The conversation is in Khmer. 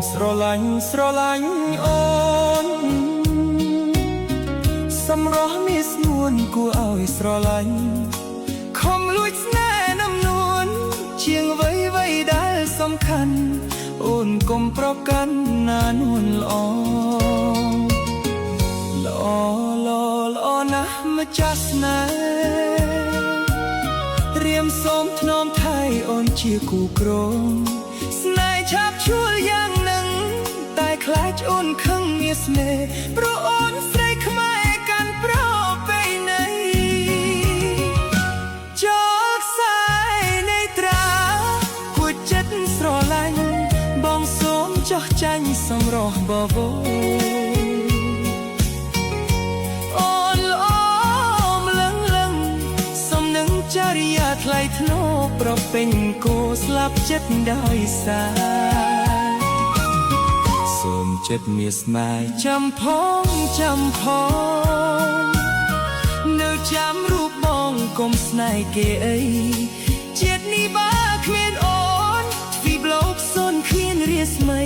ស្រឡាញ់អូនសម្រស់មានស្ងួនគួរឲ្យស្រឡាញ់ខំលួចស្នេហ៍នឹងនួនជាងអ្វីដែលសំខាន់អូនកុំប្រកាន់ណានួនល្អណាស់ម្ចាស់ស្នេហ៍រៀមសូមថ្នមថៃអូនជាគូក្រងស្នេហ៍ឆាបឈួលយ៉ាងនឹងតែខ្លាចអូនខឹងមានស្នេហ៍ព្រោះអូនស្រីខ្មែរកាន់ប្រពៃណីចោលខ្សែនៃត្រាគួចចិត្តស្រឡាញ់បងសូមចោះចាញ់សម្រស់បបោអូនល្អម្លឹងសំនឹងចរិយាថ្លៃថ្នូរប្រពេញគោស្លាប់ចិត្តដោយសារសូមចិត្តមានស្នេហ៍ចាំផងនៅចាំរូបបងកុំស្នេហ៍គេអីជាតិនេះបើគ្មានអូនទ្វីបលោកសុនគ្មានរាស្មី